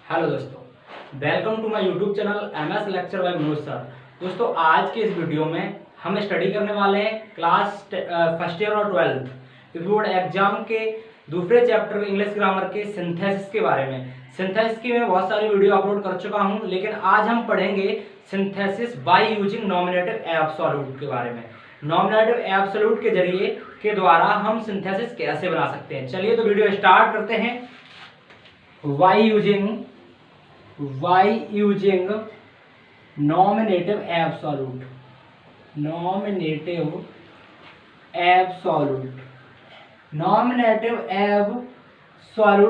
Hello दोस्तों, welcome to my YouTube channel MS lecture by Manoj sir. दोस्तों, आज के इस वीडियो में हम स्टडी करने वाले हैं क्लास फर्स्ट ईयर और 12th बोर्ड एग्जाम के दूसरे चैप्टर इंग्लिश ग्रामर के सिंथेसिस के बारे में। सिंथेसिस की मैं बहुत सारी वीडियो अपलोड कर चुका हूं, लेकिन आज हम पढ़ेंगे synthesis by using nominative absolute के बारे में। नॉमिनेटिव एब्सोल्यूट के जरिए के द्वारा हम सिंथेसिस कैसे बना सकते हैं। चलिए तो वीडियो स्टार्ट करते हैं। by using nominative absolute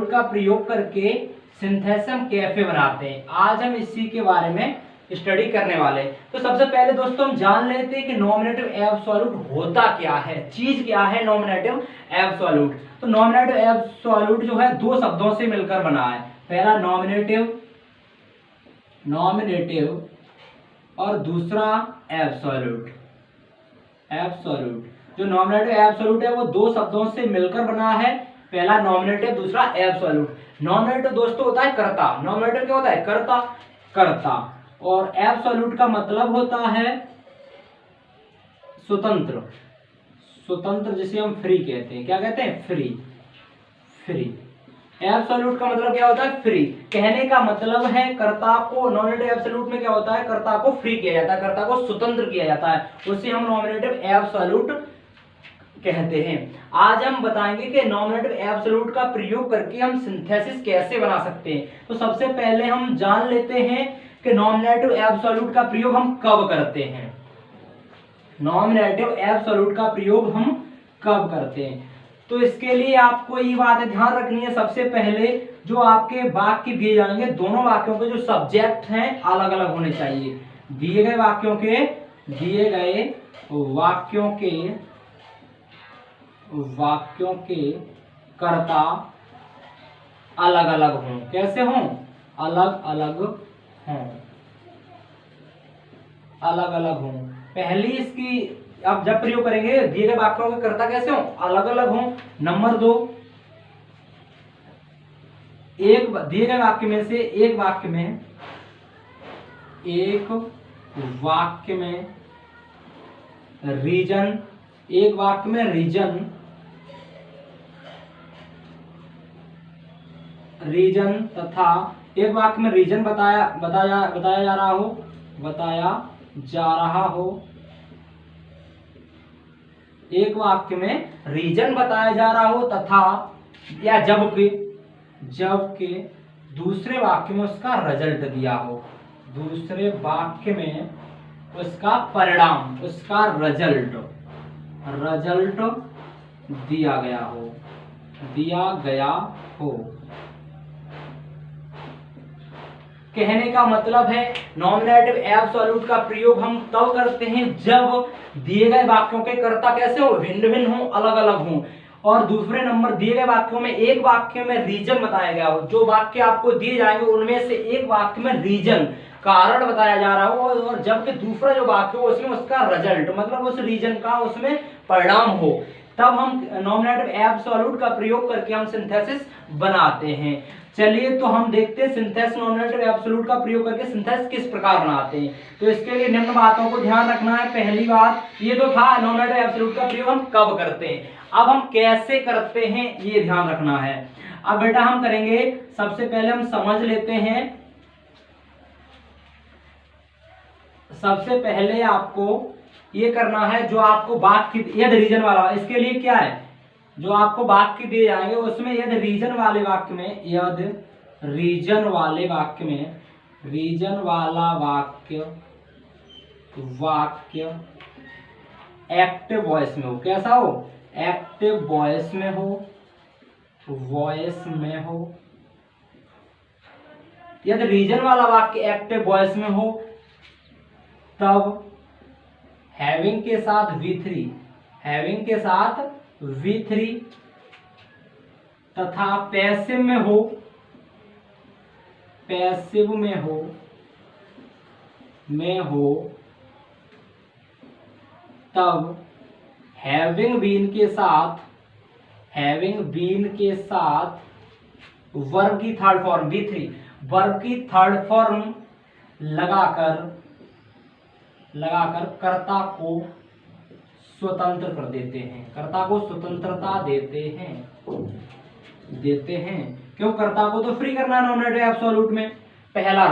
का प्रयोग करके सिंथेसिस हम कैसे बनाते हैं, आज हम इसी के बारे में स्टडी करने वाले हैं। तो सबसे पहले दोस्तों हम जान लेते हैं कि नॉमिनेटिव एब्सोल्यूट होता क्या है, चीज क्या है नॉमिनेटिव एब्सोल्यूट। तो नॉमिनेटिव एब्सोल्यूट जो है दो शब्दों से मिलकर बना है। पहला नॉमिनेटिव और दूसरा एब्सोल्यूट। जो नॉमिनेटिव एब्सोल्यूट है वो दो शब्दों से मिलकर बना है। पहला नॉमिनेटिव, दूसरा एब्सोल्यूट। नॉमिनेटिव दोस्तों होता है कर्ता। नॉमिनेटिव क्या होता है? कर्ता। और एब्सोल्यूट का मतलब होता है स्वतंत्र, जिसे हम फ्री कहते हैं। क्या कहते हैं? फ्री। एब्सोल्यूट का मतलब क्या होता है? फ्री। कहने का मतलब है कर्ता को, नॉमिनेटिव एब्सोल्यूट में क्या होता है? कर्ता को फ्री किया जाता है, कर्ता को स्वतंत्र किया जाता है, उसे हम नॉमिनेटिव एब्सोल्यूट कहते हैं। आज हम बताएंगे कि नॉमिनेटिव एब्सोल्यूट का प्रयोग करके हम सिंथेसिस कैसे बना सकते हैं। तो सबसे पहले हम जान लेते हैं कि नॉमिनेटिव एब्सोल्यूट का प्रयोग हम कब करते हैं। नॉमिनेटिव एब्सोल्यूट का प्रयोग हम कब करते हैं, तो इसके लिए आपको ये बात ध्यान रखनी है। सबसे पहले जो आपके वाक्य दिए जाएंगे, दोनों वाक्यों के जो सब्जेक्ट हैं अलग अलग होने चाहिए। दिए गए वाक्यों के कर्ता अलग अलग हों। कैसे हों? अलग अलग हों। पहली इसकी अब जब प्रयोग करेंगे, दिए गए वाक्यों के कर्ता कैसे हों? अलग अलग हों। नंबर 2, एक दिए गए वाक्य में से एक वाक्य में रीजन, तथा एक वाक्य में रीजन बताया जा रहा हो। एक वाक्य में रीजन बताया जा रहा हो तथा या जबकि दूसरे वाक्य में उसका रिजल्ट दिया हो। दूसरे वाक्य में उसका परिणाम, उसका रिजल्ट दिया गया हो। कहने का मतलब है नॉमिनेटिव एब्सोल्यूट का प्रयोग हम तब करते हैं जब दिए गए वाक्यों के कर्ता कैसे हो? भिन्न हो, अलग अलग हो। और दूसरे नंबर, दिए गए वाक्यों में एक वाक्य में रीजन बताया गया हो। जो वाक्य आपको दिए जाएंगे उनमें से एक वाक्य में रीजन, कारण बताया जा रहा हो, और जबकि दूसरा जो वाक्य हो उसमें उसका रिजल्ट, मतलब उस रीजन का उसमें परिणाम हो, तब हम नॉमिनेटिव एब्सोल्यूट का प्रयोग करके हम सिंथेसिस बनाते हैं। चलिए तो हम देखते हैं सिंथेसिस नॉमिनेटिव एब्सोल्यूट का प्रयोग करके सिंथेसिस किस प्रकार बनाते हैं। तो इसके लिए निम्न बातों को ध्यान रखना है। पहली बात ये तो था नॉमिनेटिव एब्सोल्यूट का प्रयोग हम कब करते हैं। अब हम कैसे करते हैं ये ध्यान रखना है। अब बेटा हम करेंगे, सबसे पहले हम समझ लेते हैं। सबसे पहले आपको ये करना है, जो आपको वाक्य यदि रीजन वाला, इसके लिए क्या है, जो आपको वाक्य दिए जाएंगे उसमें यदि रीजन वाला वाक्य एक्टिव वॉइस में हो। कैसा हो? एक्टिव वॉइस में हो। यदि रीजन वाला वाक्य एक्टिव वॉइस में हो तब हैविंग के साथ V3 तथा पैसिव में हो तब हैविंग बीन के साथ वर्ब की थर्ड फॉर्म V3। वर्ब की थर्ड फॉर्म लगाकर कर्ता को स्वतंत्र कर देते हैं, कर्ता को स्वतंत्रता देते हैं। क्यों? कर्ता को तो फ्री करना है नॉमिनेटिव एब्सोल्यूट में। पहला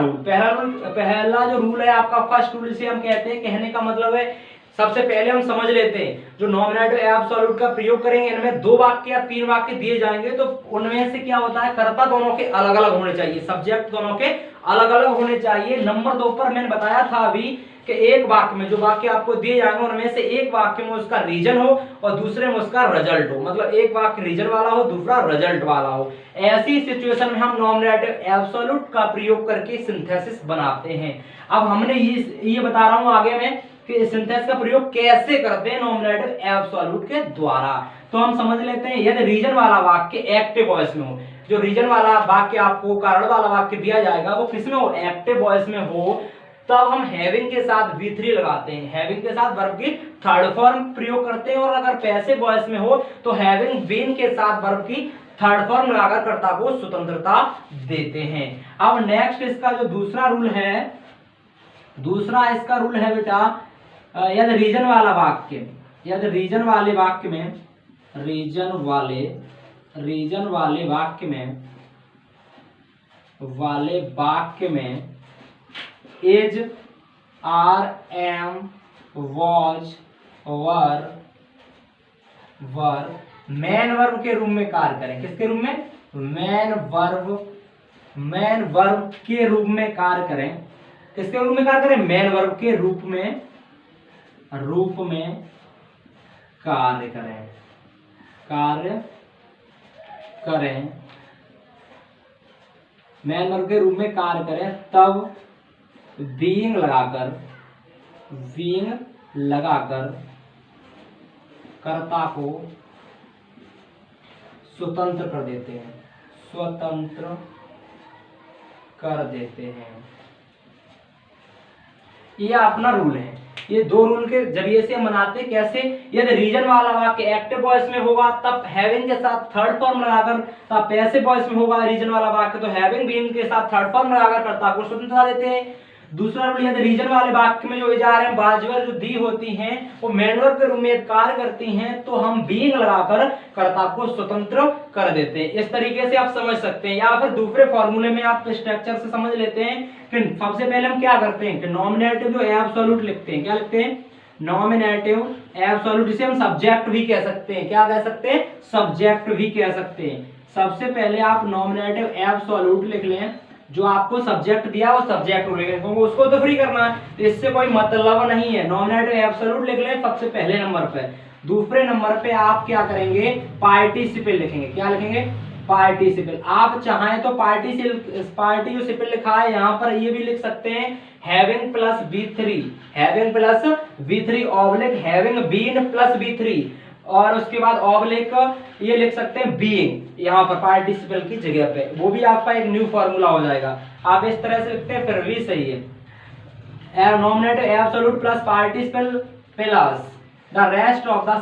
जो रूल है आपका, फर्स्ट रूल इसे हम कहते हैं, कहने का मतलब है सबसे पहले हम समझ लेते हैं जो नॉमिनेटिव एब्सोल्यूट का प्रयोग करेंगे, इनमें 2 वाक्य या 3 वाक्य दिए जाएंगे, तो उनमें से क्या होता है, कर्ता दोनों के अलग अलग होने चाहिए, सब्जेक्ट दोनों के अलग अलग होने चाहिए। नंबर 2 पर मैंने बताया था अभी कि एक वाक्य में जो वाक्य आपको दिए जाएंगे उनमें से एक वाक्य में उसका रीजन हो और दूसरे में उसका रिजल्ट हो, मतलब एक वाक्य रीजन वाला हो, दूसरा रिजल्ट वाला हो। ऐसी सिचुएशन में हम नॉमिनेटिव एब्सोल्यूट का प्रयोग करके सिंथेसिस बनाते हैं। अब हमने ये बता रहा हूं आगे में कि सिंथेसिस का प्रयोग कैसे करते हैं नॉमिनेटिव एब्सोल्यूट के द्वारा। तो हम समझ लेते हैं, यदि रीजन वाला वाक्य एक्टिव वॉइस में हो, जो रीजन वाला वाक्य आपको कारण वाला वाक्य दिया जाएगा वो किसमें हो, एक्टिव वॉइस में हो, तब हम हैविंग के साथ V3 लगाते हैं, हैविंग के साथ वर्ब की थर्ड फॉर्म प्रयोग करते हैं। और अगर पैसिव वॉइस में हो तो हैविंग बीन के साथ वर्ब की थर्ड फॉर्म लगाकर कर्ता को स्वतंत्रता देते हैं। अब नेक्स्ट इसका जो दूसरा रूल है, दूसरा इसका रूल है बेटा, यदि रीजन वाला वाक्य, यदि रीजन वाले वाक्य में, रीजन वाक्य में is, are, am, was, were main verb के रूप में कार्य करें। किसके रूप में? मेन वर्ब के रूप में कार्य करें। किसके रूप में कार्य करें? मेन वर्ब के रूप में कार्य करें, मेन वर्ब के रूप में कार्य करें, तब बीइंग लगाकर कर्ता को स्वतंत्र कर देते हैं, ये अपना रूल है। ये 2 रूल के जरिए से हम बनाते हैं। कैसे? यदि रीजन वाला वाक्य एक्टिव वॉइस में होगा तब हैविंग के साथ थर्ड फॉर्म लगाकर, तब पैसिव वॉइस में होगा रीजन वाला वाक्य तो हैविंग बीइंग के साथ थर्ड फॉर्म लगाकर कर्ता को स्वतंत्रता देते हैं। दूसरा रूल, यदि रीजन वाले वाक्य में जो इजार है बाजवर जो दी होती हैं वो मेन वर्ब के रूप में कार्य करती हैं, तो हम बीइंग लगाकर कर्ता को स्वतंत्र कर देते हैं। इस तरीके से आप समझ सकते हैं। या फिर दूसरे फॉर्मूले में आप स्ट्रक्चर से समझ लेते हैं कि सबसे पहले हम क्या करते हैं कि नॉमिनेटिव जो एब्सोल्यूट लिखते हैं, क्या लिखते हैं? नॉमिनेटिव एब्सोल्यूट, जिसे हम सब्जेक्ट भी कह सकते हैं। क्या कह सकते हैं? सब्जेक्ट भी कह सकते हैं। सबसे पहले आप नॉमिनेटिव एब्सोल्यूट लिख लें, जो आपको सब्जेक्ट दिया वो सब्जेक्ट लिखेंगे क्योंकि उसको तो फ्री करना है, तो इससे कोई मतलब नहीं है। नॉमिनेटिव एब्सोल्यूट लिख लें सबसे पहले नंबर पे। दूसरे नंबर पे आप क्या करेंगे? पार्टिसिपल लिखेंगे। क्या लिखेंगे? पार्टिसिपल। आप चाहें तो पार्टिसिपल लिखा है यहाँ पर, ये भी लिख सकते हैं having plus V3 oblique having been plus V3, और उसके बाद ऑब्लिक ये लिख सकते हैं बीइंग यहाँ पर पार्टिसिपल की जगह पे, वो भी आपका एक न्यू फॉर्मूला हो जाएगा। आप इस तरह से लिखते हैं फिर भी सही है। Nominative absolute plus participle plus the rest of the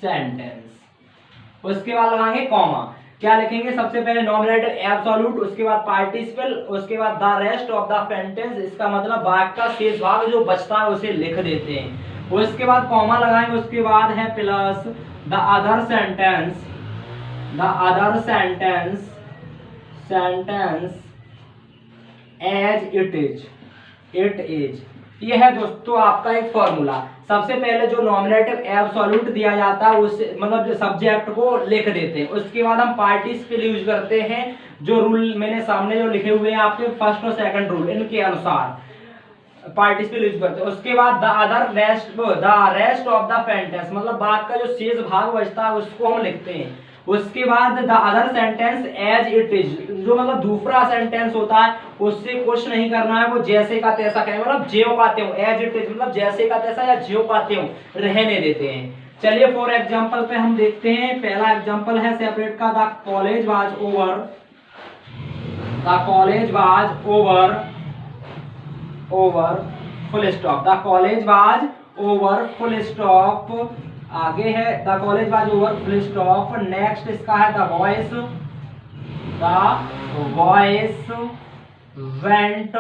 sentence, उसके बाद लगाएंगे कॉमा। क्या लिखेंगे? सबसे पहले नॉमिनेटिव एब्सोल्यूट, उसके बाद पार्टिसिपल, उसके बाद the rest of the sentence, इसका मतलब वाक्य का शेष भाग जो बचता है उसे लिख देते हैं। उसके बाद कॉमा लगाएंगे, उसके बाद है plus the other sentence as it is. ये है दोस्तों आपका एक फॉर्मूला। सबसे पहले जो नॉमिनेटिव एब्सोल्यूट दिया जाता है उससे मतलब जो सब्जेक्ट को लिख देते हैं, उसके बाद हम पार्टिसिपल यूज करते हैं, जो रूल मैंने सामने जो लिखे हुए हैं आपके फर्स्ट और सेकंड रूल, इनके अनुसार पार्टिसिपल यूज करते हैं। उसके बाद the rest of the sentence, मतलब वाक्य का जो शेष भाग बचता है उसको हम लिखते हैं। उसके बाद the other sentence as it is, जो मतलब दूसरा सेंटेंस होता है उससे कुछ नहीं करना है, वो जैसे का तैसा कहें, मतलब ज्यों का त्यों, एज इट इज मतलब जैसे का तैसा या ज्यों का त्यों रहने देते हैं। चलिए फॉर एग्जांपल पे हम देखते हैं। पहला एग्जांपल है सेपरेट का, the college was over full stop, the college was over full stop आगे है the college was over full stop. Next इसका है द वॉइस वेंट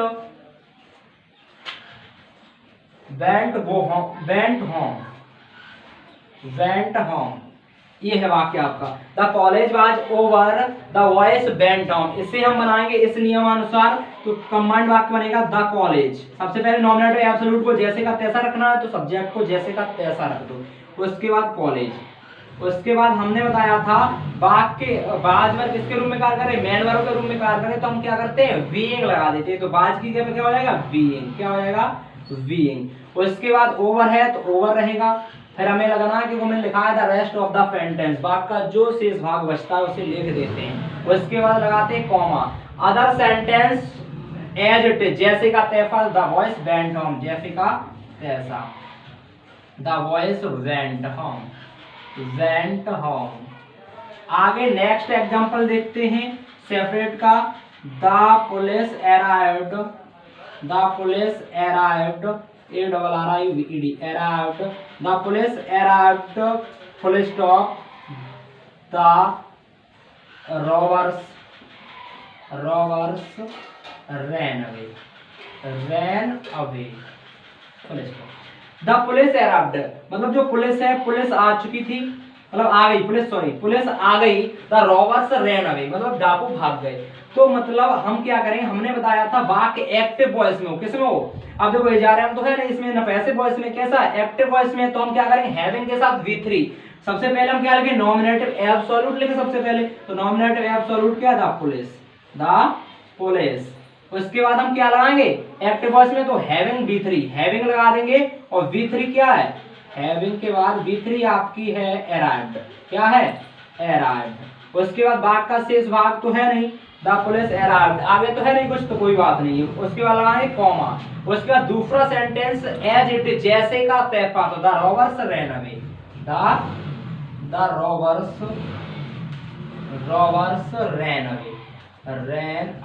होम। ये है वाक्य आपका। The college was over the voice went home. इसे हम बनाएंगे इस नियमानुसार, तो कंबाइंड वाक्य बनेगा द कॉलेज। सबसे पहले नॉमिनेटिव एब्सोल्यूट को जैसे का तैसा रखना है, तो सब्जेक्ट को जैसे का तैसा रख दो। उसके बाद कॉलेज। उसके बाद हमने बताया था वाक्य बाज वर्ग किसके रूप में कार्य करे, मेन वर्ग के रूप में कार्य करे, तो हम क्या करते हैं बीइंग लगा देते हैं। तो बाज की जगह क्या हो जाएगा बीइंग, क्या हो जाएगा बीइंग। उसके बाद ओवर है तो ओवर रहेगा। फिर हमें लगाना है कि वो मैंने लिखा है the rest of the sentence, वाक्य का जो शेष भाग बचता है उसे लिख देते हैं। उसके बाद लगाते हैं comma. Other sentence as it is, जैसे का तैसा। द वॉइस वेंट होम, जैसे का तैसा। The voice went home. आगे नेक्स्ट एग्जांपल देखते हैं सेपरेट का। The police arrived, arrived, the police arrived, full stop, the robbers ran away, full stop। The police arrived मतलब जो पुलिस है, पुलिस आ चुकी थी, मतलब आ गई पुलिस आ गई। द रॉबर्स रैन अवे मतलब डाकू भाग गए। तो मतलब हम क्या करेंगे, हमने बताया था वाक्य एक्टिव वॉइस में हो, किस में हो। अब देखो ये जा रहे हैं हम तो है नहीं इसमें, ना पैसिव वॉइस में, कैसा एक्टिव वॉइस में। तो हम क्या करेंगे हैविंग के साथ V3। सबसे पहले हम क्या लिखें नॉमिनेटिव एब्सोल्यूट लिखें सबसे पहले। तो नॉमिनेटिव एब्सोल्यूट क्या द पुलिस। उसके बाद हम क्या लगाएंगे एक्टिव वॉइस में, तो हैविंग V3 हैविंग लगा देंगे। और V3 क्या है, हैविंग के बाद V3 आपकी है अराइव्ड, क्या है अराइव्ड। उसके बाद भाग का शेष भाग तो है नहीं, द पुलिस अराइव्ड, आगे तो है नहीं कुछ, तो कोई बात नहीं। उसके बाद लगाएंगे कॉमा। उसके बाद दूसरा सेंटेंस एज इट इज, जैसे का तैसा। तो the robbers ran away, the robbers ran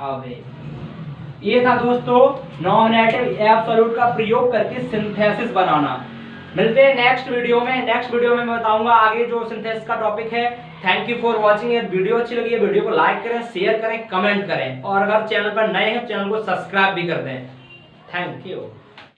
away. ये था दोस्तों नॉमिनेटिव एब्सोल्यूट का प्रयोग करके सिंथेसिस बनाना। मिलते हैं नेक्स्ट वीडियो में। नेक्स्ट वीडियो में मैं बताऊंगा आगे जो सिंथेसिस का टॉपिक है। Thank you for watching. ये वीडियो अच्छी लगी है वीडियो को लाइक करें, शेयर करें, कमेंट करें, और अगर चैनल पर नए हैं चैनल को सब्सक्राइब भी कर दें। Thank you.